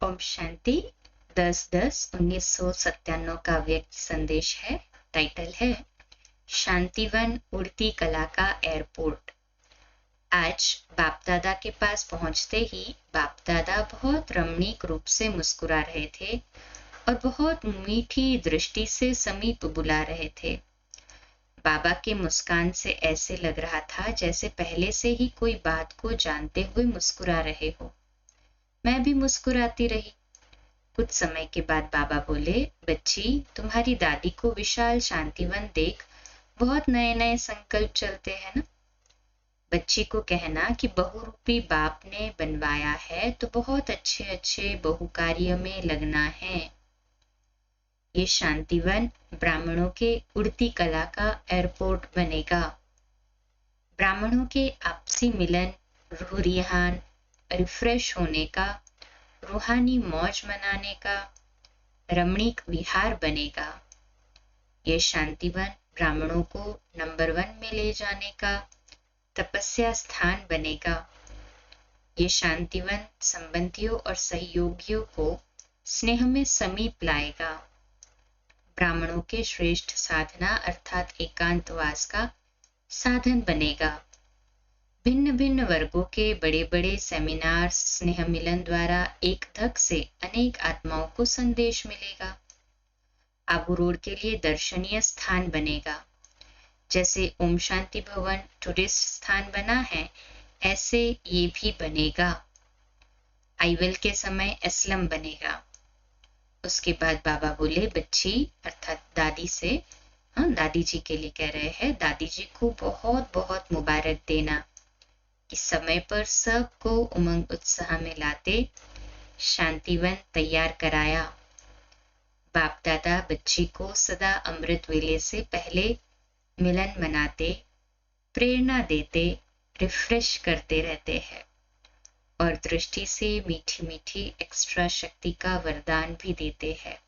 ओम शांति। 10/10/1997 का व्यक्ति संदेश है। टाइटल है शांतिवन उड़ती कला का एयरपोर्ट। आज बाप दादा के पास पहुंचते ही बाप दादा बहुत रमणीक रूप से मुस्कुरा रहे थे और बहुत मीठी दृष्टि से समीप बुला रहे थे। बाबा के मुस्कान से ऐसे लग रहा था जैसे पहले से ही कोई बात को जानते हुए मुस्कुरा रहे हो। मैं भी मुस्कुराती रही। कुछ समय के बाद बाबा बोले, बच्ची, तुम्हारी दादी को विशाल शांतिवन देख बहुत नए नए संकल्प चलते हैं ना। बच्ची को कहना कि बहुरूपी बाप ने बनवाया है तो बहुत अच्छे अच्छे बहुकार्य में लगना है। ये शांतिवन ब्राह्मणों के उड़ती कला का एयरपोर्ट बनेगा। ब्राह्मणों के आपसी मिलन, रूह-रिहान, रिफ्रेश होने का, रूहानी मौज मनाने का रमणीक विहार बनेगा। ये शांतिवन ब्राह्मणों को नंबर 1 में ले जाने का तपस्या स्थान बनेगा। ये शांतिवन संबंधियों और सहयोगियों को स्नेह में समीप लाएगा। ब्राह्मणों के श्रेष्ठ साधना अर्थात एकांतवास का साधन बनेगा। भिन्न भिन्न वर्गों के बड़े बड़े सेमिनार स्नेह मिलन द्वारा एक धक से अनेक आत्माओं को संदेश मिलेगा। आबू रोड के लिए दर्शनीय स्थान बनेगा। जैसे ओम शांति भवन टूरिस्ट स्थान बना है, ऐसे ये भी बनेगा। आईवेल के समय एस्लम बनेगा। उसके बाद बाबा बोले, बच्ची अर्थात दादी से, दादी जी के लिए कह रहे हैं, दादी जी को बहुत बहुत मुबारक देना। इस समय पर सबको उमंग उत्साह में लाते शांतिवन तैयार कराया। बाप दादा बच्ची को सदा अमृत वेले से पहले मिलन मनाते, प्रेरणा देते, रिफ्रेश करते रहते हैं और दृष्टि से मीठी मीठी एक्स्ट्रा शक्ति का वरदान भी देते हैं।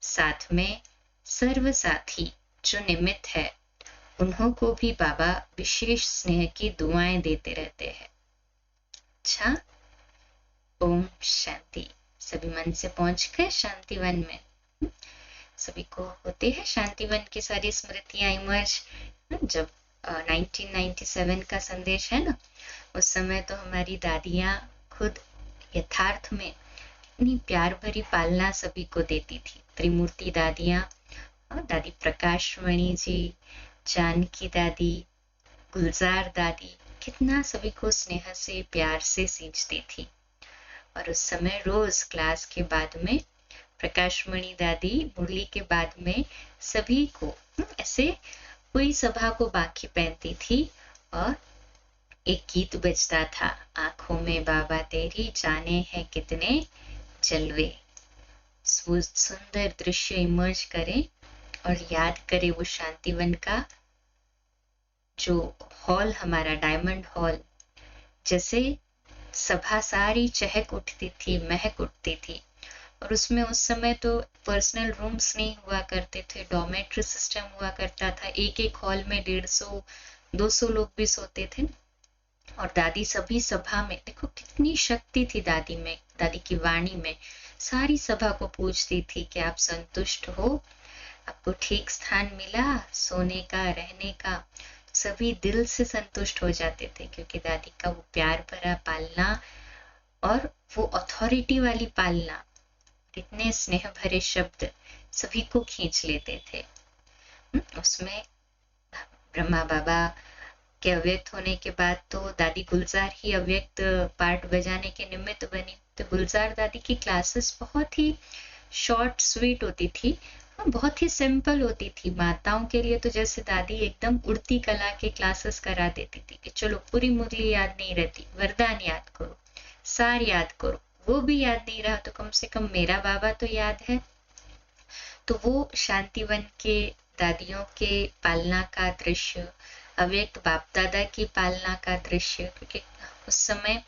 साथ में सर्व साथी जो निमित्त है, उन्हों को भी बाबा विशेष स्नेह की दुआएं देते रहते हैं। अच्छा, ओम शांति। सभी मन से पहुंच गए शांतिवन में। सभी को होते हैं शांतिवन की सारी स्मृतियां इमर्ज। जब 1997 का संदेश है ना, उस समय तो हमारी दादियां खुद यथार्थ में इतनी प्यार भरी पालना सभी को देती थी। त्रिमूर्ति दादियां, दादी प्रकाशमणि जी, जानकी दादी, गुलजार दादी, कितना सभी को स्नेह से प्यार से सींचती थी। और उस समय रोज क्लास के बाद में प्रकाशमणि दादी मुरली के बाद में सभी को ऐसे पूरी सभा को बाकी पहनती थी और एक गीत बजता था, आंखों में बाबा तेरी जाने हैं कितने जलवे। वो सुंदर दृश्य इमर्ज करें और याद करें वो शांतिवन का जो हॉल, हमारा डायमंड हॉल, जैसे सभा सारी चहक उठती थी, महक उठती थी। और उसमें उस समय तो पर्सनल रूम्स नहीं हुआ करते थे, डॉर्मेट्री सिस्टम हुआ करता था। एक एक हॉल में 150-200 लोग भी सोते थे। और दादी सभी सभा में, देखो कितनी शक्ति थी दादी में, दादी की वाणी में। सारी सभा को पूछती थी कि आप संतुष्ट हो, आपको ठीक स्थान मिला सोने का, रहने का। सभी दिल से संतुष्ट हो जाते थे क्योंकि दादी का वो प्यार भरा पालना और वो अथॉरिटी वाली पालना, इतने स्नेह भरे शब्द सभी को खींच लेते थे। उसमें ब्रह्मा बाबा के अव्यक्त होने के बाद तो दादी गुलजार ही अव्यक्त पार्ट बजाने के निमित्त बनी। तो गुलजार दादी की क्लासेस बहुत ही शॉर्ट स्वीट होती थी, बहुत ही सिंपल होती थी। माताओं के लिए तो जैसे दादी एकदम उड़ती कला के क्लासेस करा देती थी कि चलो पूरी मुरली याद नहीं रहती, वरदान याद करो, सार याद करो। वो भी याद नहीं रहा तो कम से कम मेरा बाबा तो याद है। तो वो शांतिवन के दादियों के पालना का दृश्य, अव्यक्त बाप दादा की पालना का दृश्य, क्योंकि उस समय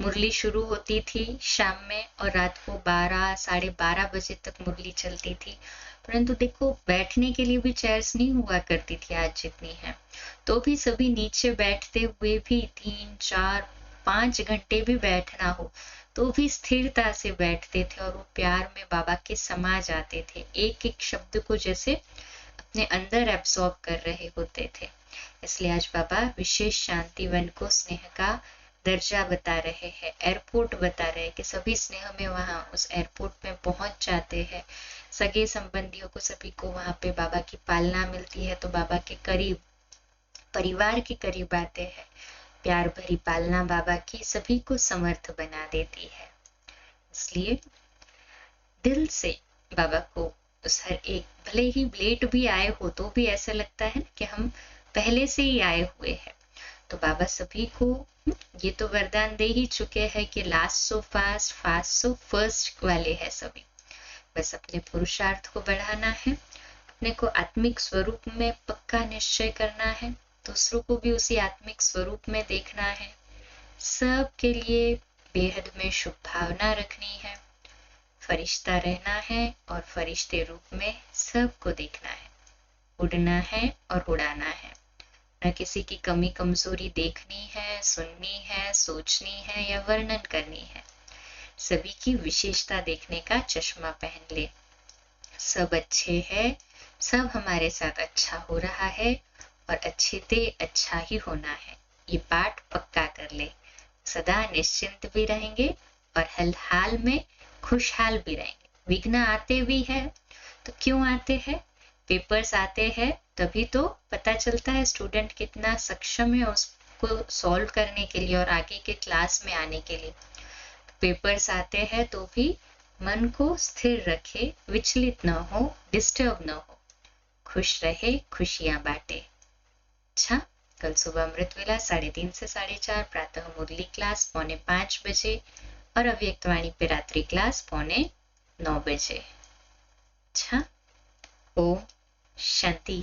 मुरली शुरू होती थी शाम में और रात को 12-12:30 बजे तक मुरली चलती थी। परंतु देखो बैठने के लिए भी चेयर्स नहीं हुआ करती थी आज जितनी है, तो भी सभी नीचे बैठते हुए भी 3-4-5 घंटे भी बैठना हो तो भी स्थिरता से बैठते थे और वो प्यार में बाबा के समा जाते थे, एक एक शब्द को जैसे अपने अंदर एब्सॉर्ब कर रहे होते थे। इसलिए आज बाबा विशेष शांतिवन को स्नेह का दर्जा बता रहे हैं, एयरपोर्ट बता रहे हैं कि सभी स्नेह में वहां उस एयरपोर्ट में पहुंच जाते हैं। सगे संबंधियों को सभी को वहां पे बाबा की पालना मिलती है, तो बाबा के करीब, परिवार के करीब आते हैं। प्यार भरी पालना बाबा की सभी को समर्थ बना देती है। इसलिए दिल से बाबा को उस हर एक, भले ही लेट भी आए हो तो भी ऐसा लगता है कि हम पहले से ही आए हुए हैं। तो बाबा सभी को ये तो वरदान दे ही चुके हैं कि last so fast, fast so first वाले हैं सभी। बस अपने पुरुषार्थ को बढ़ाना है, अपने को आत्मिक स्वरूप में पक्का निश्चय करना है, दूसरों को भी उसी आत्मिक स्वरूप में देखना है, सब के लिए बेहद में शुभ भावना रखनी है, फरिश्ता रहना है और फरिश्ते रूप में सबको देखना है, उड़ना है और उड़ाना है। न किसी की कमी कमजोरी देखनी है, सुननी है, सोचनी है या वर्णन करनी है। सभी की विशेषता देखने का चश्मा पहन ले। सब अच्छे हैं, सब हमारे साथ अच्छा हो रहा है और अच्छे से अच्छा ही होना है। ये पाठ पक्का कर ले, सदा निश्चिंत भी रहेंगे और हर हाल में खुशहाल भी रहेंगे। विघ्न आते भी है तो क्यों आते हैं? पेपर्स आते हैं तभी तो पता चलता है स्टूडेंट कितना सक्षम है उसको सॉल्व करने के लिए और आगे के क्लास में आने के लिए। पेपर्स आते हैं तो भी मन को स्थिर रखे, विचलित न हो, डिस्टर्ब न हो, खुश रहे, खुशियां बांटे। अच्छा, कल सुबह अमृत वेला 3:30 से 4:30, प्रातः मुरली क्लास 4:45 बजे और अव्यक्तवाणी पे रात्रि क्लास 8:45 बजे। अच्छा, ओम शांति।